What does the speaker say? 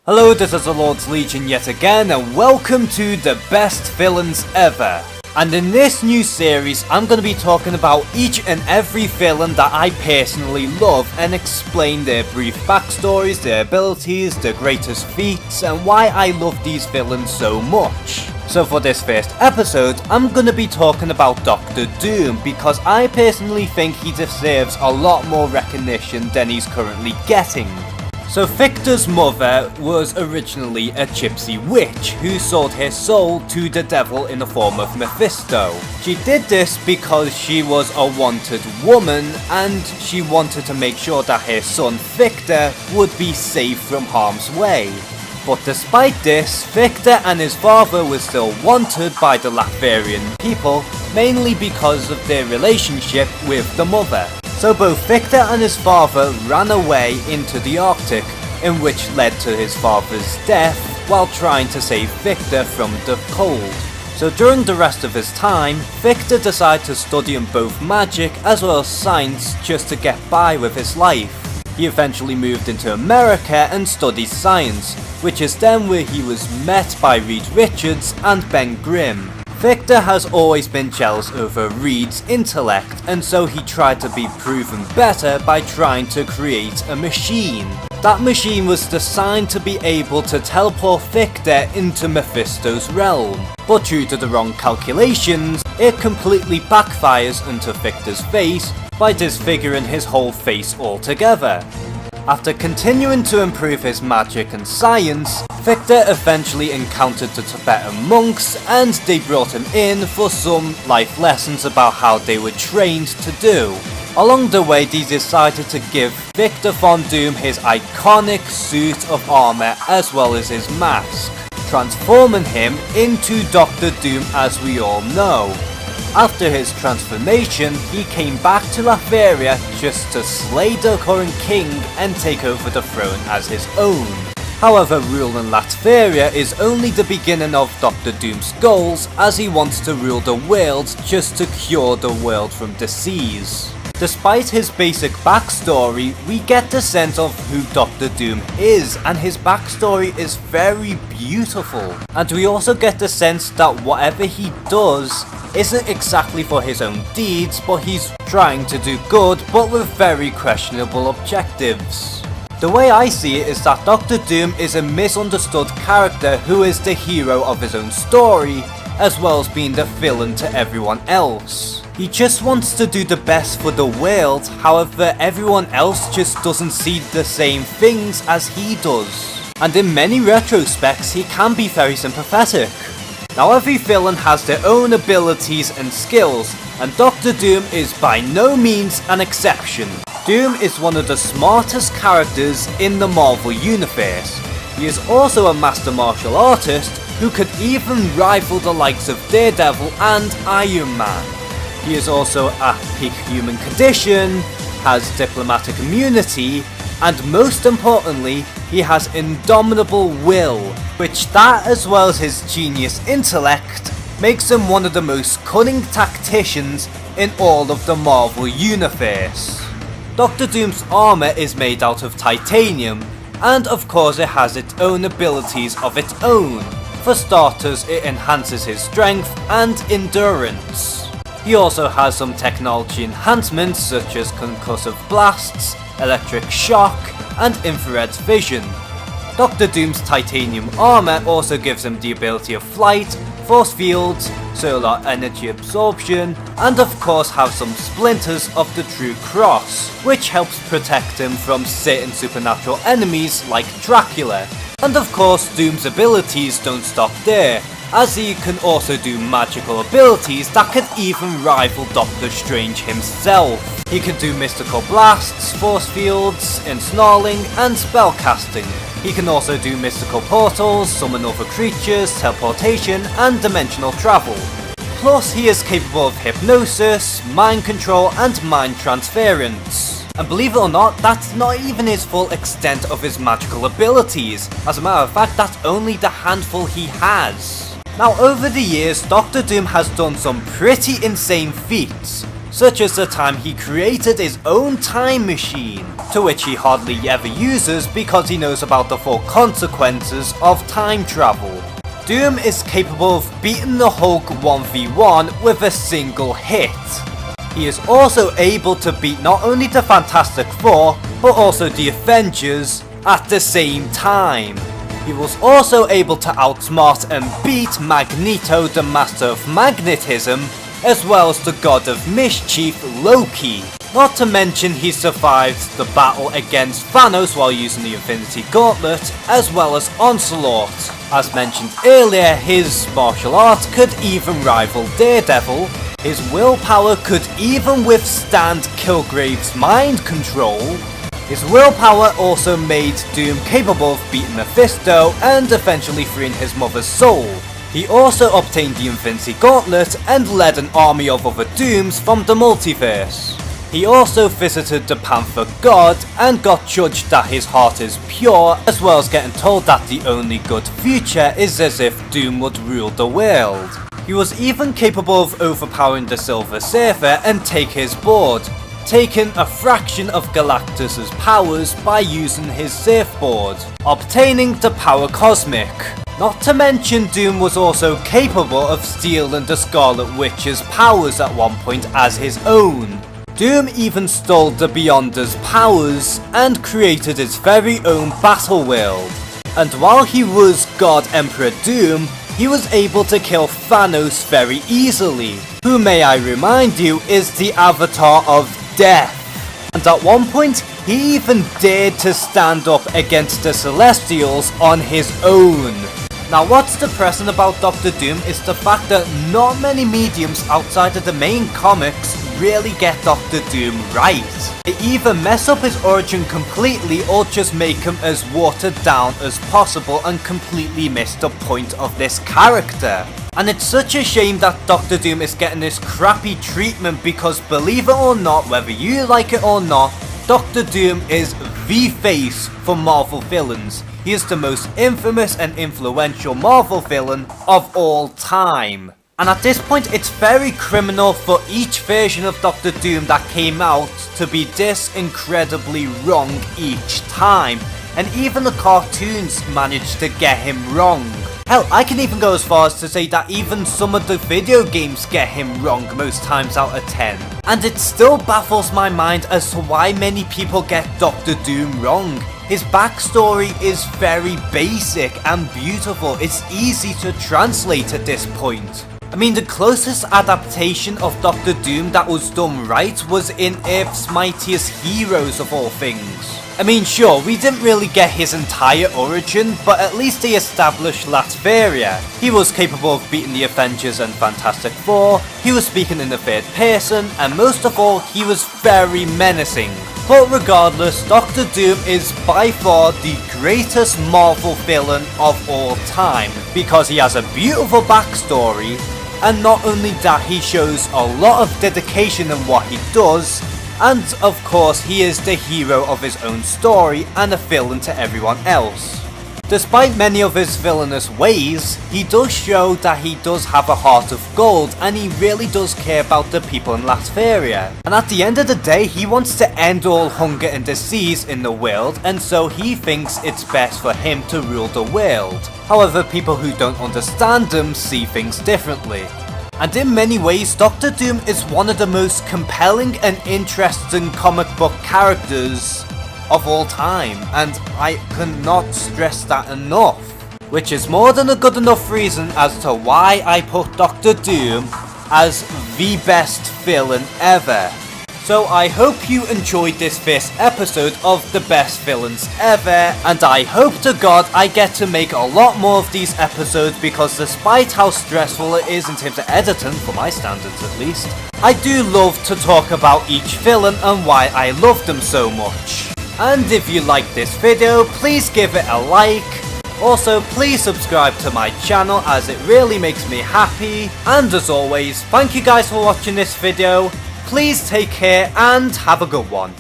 Hello, this is the Lord's Legion yet again, and welcome to the best villains ever. And in this new series, I'm going to be talking about each and every villain that I personally love and explain their brief backstories, their abilities, their greatest feats, and why I love these villains so much. So for this first episode, I'm going to be talking about Doctor Doom because I personally think he deserves a lot more recognition than he's currently getting. So Victor's mother was originally a gypsy witch who sold her soul to the devil in the form of Mephisto. She did this because she was a wanted woman and she wanted to make sure that her son Victor would be safe from harm's way. But despite this, Victor and his father were still wanted by the Latherian people, mainly because of their relationship with the mother. So both Victor and his father ran away into the Arctic, in which led to his father's death while trying to save Victor from the cold. So during the rest of his time, Victor decided to study in both magic as well as science just to get by with his life. He eventually moved into America and studied science, which is then where he was met by Reed Richards and Ben Grimm. Victor has always been jealous over Reed's intellect, and so he tried to be proven better by trying to create a machine. That machine was designed to be able to teleport Victor into Mephisto's realm, but due to the wrong calculations, it completely backfires into Victor's face by disfiguring his whole face altogether. After continuing to improve his magic and science, Victor eventually encountered the Tibetan monks and they brought him in for some life lessons about how they were trained to do. Along the way, they decided to give Victor Von Doom his iconic suit of armor as well as his mask, transforming him into Doctor Doom as we all know. After his transformation, he came back to Latheria just to slay the current king and take over the throne as his own. However, ruling Latheria is only the beginning of Doctor Doom's goals, as he wants to rule the world just to cure the world from disease. Despite his basic backstory, we get the sense of who Doctor Doom is, and his backstory is very beautiful. And we also get the sense that whatever he does isn't exactly for his own deeds, but he's trying to do good, but with very questionable objectives. The way I see it is that Doctor Doom is a misunderstood character who is the hero of his own story, as well as being the villain to everyone else. He just wants to do the best for the world, however everyone else just doesn't see the same things as he does. And in many retrospects he can be very sympathetic. Now every villain has their own abilities and skills, and Doctor Doom is by no means an exception. Doom is one of the smartest characters in the Marvel Universe. He is also a master martial artist who could even rival the likes of Daredevil and Iron Man. He is also at peak human condition, has diplomatic immunity, and most importantly, he has indomitable will, which that as well as his genius intellect makes him one of the most cunning tacticians in all of the Marvel Universe. Doctor Doom's armor is made out of titanium, and of course it has its own abilities of its own. For starters, it enhances his strength and endurance. He also has some technology enhancements such as concussive blasts, electric shock, and infrared vision. Doctor Doom's titanium armor also gives him the ability of flight, force fields, solar energy absorption, and of course have some splinters of the True Cross, which helps protect him from certain supernatural enemies like Dracula. And of course, Doom's abilities don't stop there, as he can also do magical abilities that could even rival Doctor Strange himself. He can do mystical blasts, force fields, ensnarling, and spellcasting. He can also do mystical portals, summon other creatures, teleportation, and dimensional travel. Plus, he is capable of hypnosis, mind control, and mind transference. And believe it or not, that's not even his full extent of his magical abilities. As a matter of fact, that's only the handful he has. Now over the years, Doctor Doom has done some pretty insane feats, such as the time he created his own time machine, to which he hardly ever uses because he knows about the full consequences of time travel. Doom is capable of beating the Hulk 1v1 with a single hit. He is also able to beat not only the Fantastic Four, but also the Avengers at the same time. He was also able to outsmart and beat Magneto, the Master of Magnetism, as well as the God of Mischief, Loki. Not to mention he survived the battle against Thanos while using the Infinity Gauntlet, as well as Onslaught. As mentioned earlier, his martial art could even rival Daredevil. His willpower could even withstand Kilgrave's mind control. His willpower also made Doom capable of beating Mephisto and eventually freeing his mother's soul. He also obtained the Infinity Gauntlet and led an army of other Dooms from the multiverse. He also visited the Panther God and got judged that his heart is pure, as well as getting told that the only good future is as if Doom would rule the world. He was even capable of overpowering the Silver Surfer and take his board, taking a fraction of Galactus's powers by using his surfboard, obtaining the power Cosmic. Not to mention Doom was also capable of stealing the Scarlet Witch's powers at one point as his own. Doom even stole the Beyonder's powers and created his very own battle world. And while he was God Emperor Doom, he was able to kill Thanos very easily, who, may I remind you, is the avatar of death. And at one point, he even dared to stand up against the Celestials on his own. Now, what's depressing about Doctor Doom is the fact that not many mediums outside of the main comics really get Doctor Doom right. They either mess up his origin completely or just make him as watered down as possible and completely miss the point of this character. And it's such a shame that Doctor Doom is getting this crappy treatment because, believe it or not, whether you like it or not, Doctor Doom is the face for Marvel villains. He is the most infamous and influential Marvel villain of all time. And at this point, it's very criminal for each version of Doctor Doom that came out to be this incredibly wrong each time. And even the cartoons managed to get him wrong. Hell, I can even go as far as to say that even some of the video games get him wrong most times out of 10. And it still baffles my mind as to why many people get Doctor Doom wrong. His backstory is very basic and beautiful. It's easy to translate at this point. I mean, the closest adaptation of Doctor Doom that was done right was in Earth's Mightiest Heroes of all things. I mean, sure, we didn't really get his entire origin, but at least they established Latveria. He was capable of beating the Avengers and Fantastic Four, he was speaking in the third person, and most of all, he was very menacing. But regardless, Doctor Doom is by far the greatest Marvel villain of all time, because he has a beautiful backstory, and not only that, he shows a lot of dedication in what he does, and of course he is the hero of his own story and a villain to everyone else. Despite many of his villainous ways, he does show that he does have a heart of gold and he really does care about the people in Latveria. And at the end of the day, he wants to end all hunger and disease in the world, and so he thinks it's best for him to rule the world. However, people who don't understand him see things differently. And in many ways, Doctor Doom is one of the most compelling and interesting comic book characters of all time, and I cannot stress that enough. Which is more than a good enough reason as to why I put Doctor Doom as the best villain ever. So I hope you enjoyed this first episode of The Best Villains Ever, and I hope to God I get to make a lot more of these episodes, because despite how stressful it is in terms of editing, for my standards at least, I do love to talk about each villain and why I love them so much. And if you like this video, please give it a like. Also, please subscribe to my channel as it really makes me happy. And as always, thank you guys for watching this video. Please take care and have a good one.